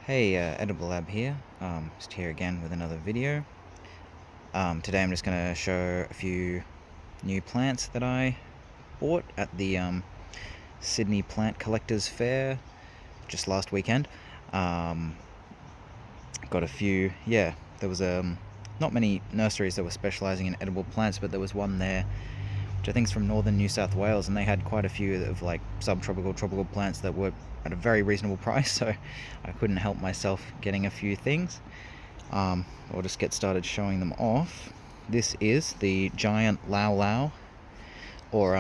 Hey, Edible Lab here. Just here again with another video. Today I'm just going to show a few new plants that I bought at the Sydney Plant Collectors Fair just last weekend. Got a few, there was not many nurseries that were specialising in edible plants, but there was one there which I think is from northern New South Wales, and they had quite a few of like subtropical, tropical plants that were at a very reasonable price, so I couldn't help myself getting a few things. I'll just get started showing them off. This is the giant Lau Lau, or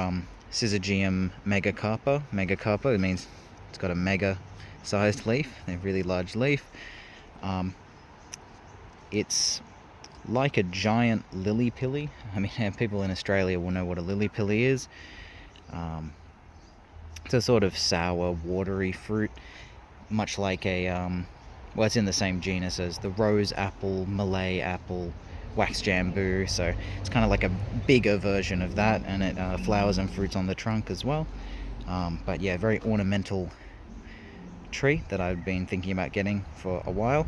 Syzygium megacarpa. Megacarpa, it means it's got a mega sized leaf, a really large leaf. It's like a giant lily pilly. I mean, people in Australia will know what a lily pilly is. It's a sort of sour, watery fruit, much like a, well, it's in the same genus as the rose apple, Malay apple, wax jambu, so it's kind of like a bigger version of that, and it flowers and fruits on the trunk as well. But yeah, very ornamental tree that I've been thinking about getting for a while.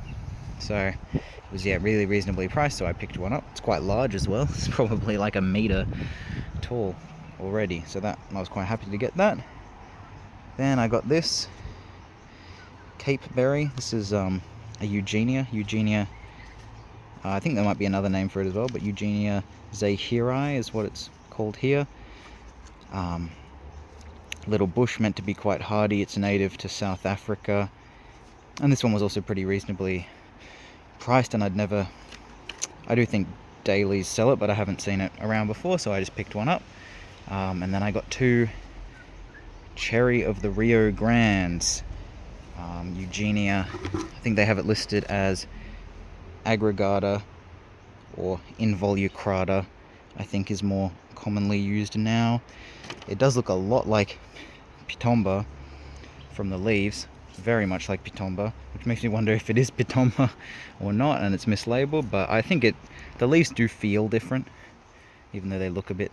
So it was really reasonably priced, so I picked one up. It's quite large as well. It's probably like a meter tall already, so that I was quite happy to get that. Then I got this Cape berry. This is a Eugenia. I think there might be another name for it as well, but Eugenia zeyheri is what it's called here. Little bush, meant to be quite hardy. It's native to South Africa, and this one was also pretty reasonably priced, and I do think dailies sell it, but I haven't seen it around before, so I just picked one up. And then I got two cherry of the Rio Grandes, Eugenia. I think they have it listed as aggregata, or involucrata, I think is more commonly used now. It does look a lot like pitomba from the leaves, very much like pitomba, which makes me wonder if it is pitomba or not, and it's mislabeled. But I think the leaves do feel different, even though they look a bit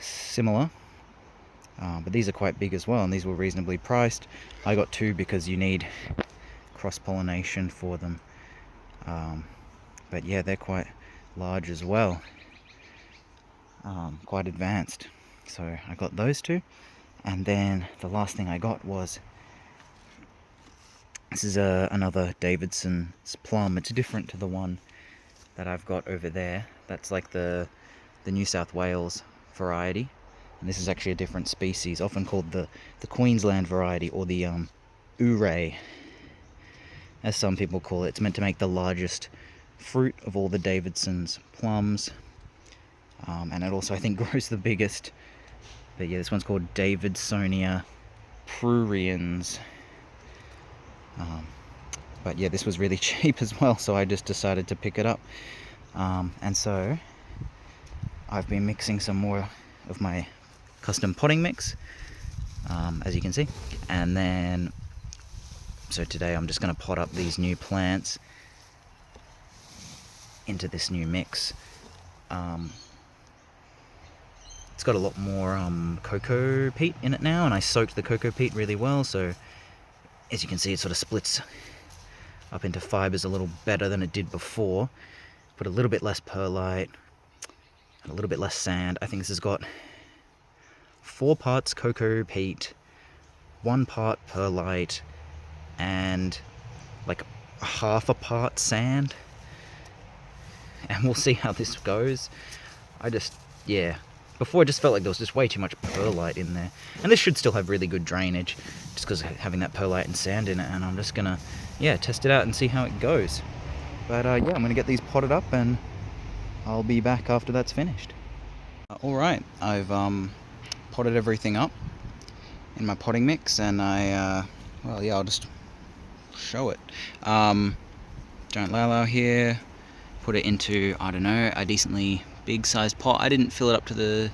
similar. But these are quite big as well, and these were reasonably priced. I got two because you need cross-pollination for them. But yeah, they're quite large as well, quite advanced. So I got those two. And then the last thing I got was, this is another Davidson's Plum. It's different to the one that I've got over there. That's like the New South Wales variety. And this is actually a different species, often called the Queensland variety, or the Ooray, as some people call it. It's meant to make the largest fruit of all the Davidson's plums. And it also, I think, grows the biggest. But yeah, this one's called Davidsonia pruriens. But yeah, this was really cheap as well, so I just decided to pick it up. And so I've been mixing some more of my custom potting mix, as you can see. And then, so today I'm just going to pot up these new plants into this new mix. It's got a lot more cocoa peat in it now, and I soaked the cocoa peat really well, so as you can see, it sort of splits up into fibers a little better than it did before. Put a little bit less perlite and a little bit less sand. I think this has got 4 parts cocoa peat, 1 part perlite, and like half a part sand. And we'll see how this goes. Before, it just felt like there was just way too much perlite in there. And this should still have really good drainage, just because of having that perlite and sand in it. And I'm just gonna, test it out and see how it goes. But I'm gonna get these potted up, and I'll be back after that's finished. Alright, I've potted everything up in my potting mix, and I'll just show it. Giant Lau Lau here. Put it into, I don't know, a decently big sized pot. I didn't fill it up to the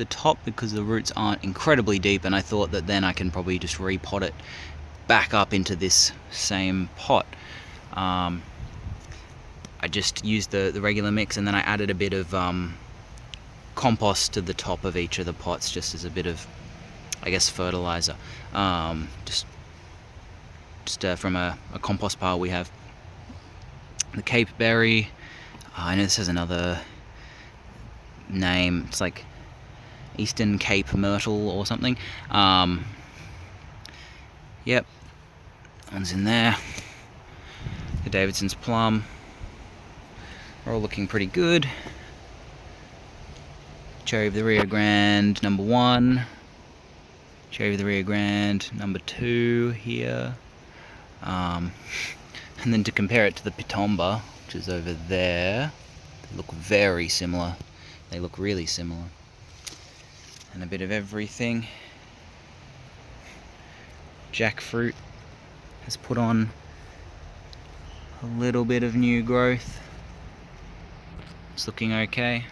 top because the roots aren't incredibly deep, and I thought that then I can probably just repot it back up into this same pot. I just used the regular mix, and then I added a bit of compost to the top of each of the pots, just as a bit of, I guess, fertilizer. Just just from a compost pile we have. The Cape berry, I know this has another name, it's like Eastern Cape Myrtle or something. Yep, one's in there. The Davidson's Plum, are all looking pretty good. Cherry of the Rio Grande, number 1. Cherry of the Rio Grande, number 2 here. And then to compare it to the Pitomba, which is over there, they look very similar. They look really similar. And a bit of everything. Jackfruit has put on a little bit of new growth. It's looking okay.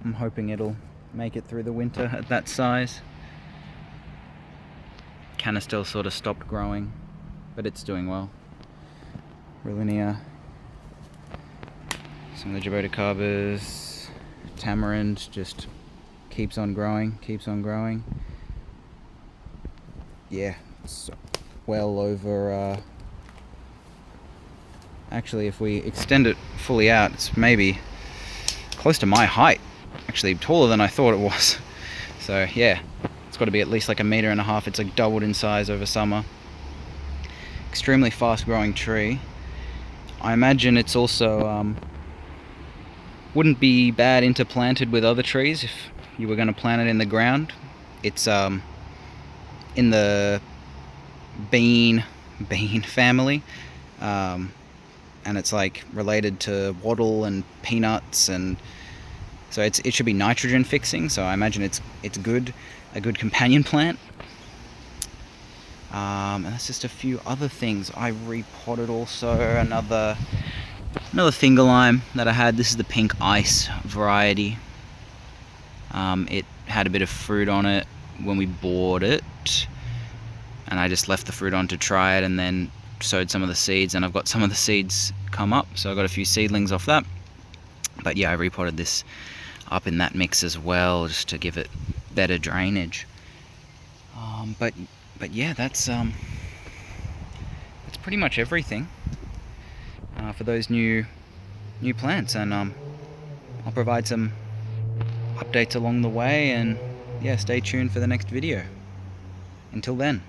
I'm hoping it'll make it through the winter at that size. Canister sort of stopped growing, but it's doing well. Rilinia, some of the Jaboticabas, tamarind just keeps on growing. Yeah, it's well over, actually if we extend it fully out, it's maybe close to my height. Actually taller than I thought it was. So yeah, it's got to be at least like 1.5 meters. It's like doubled in size over summer. Extremely fast growing tree. I imagine it's also wouldn't be bad interplanted with other trees if you were going to plant it in the ground. It's in the bean family, and it's like related to wattle and peanuts, and so it should be nitrogen fixing. So I imagine it's a good companion plant. And that's just a few other things. I repotted also another finger lime that I had. This is the pink ice variety. It had a bit of fruit on it when we bought it, and I just left the fruit on to try it, and then sowed some of the seeds, and I've got some of the seeds come up, so I got a few seedlings off that. But yeah, I repotted this up in that mix as well, just to give it better drainage. But yeah, that's pretty much everything for those new plants, and I'll provide some updates along the way, and yeah, stay tuned for the next video. Until then.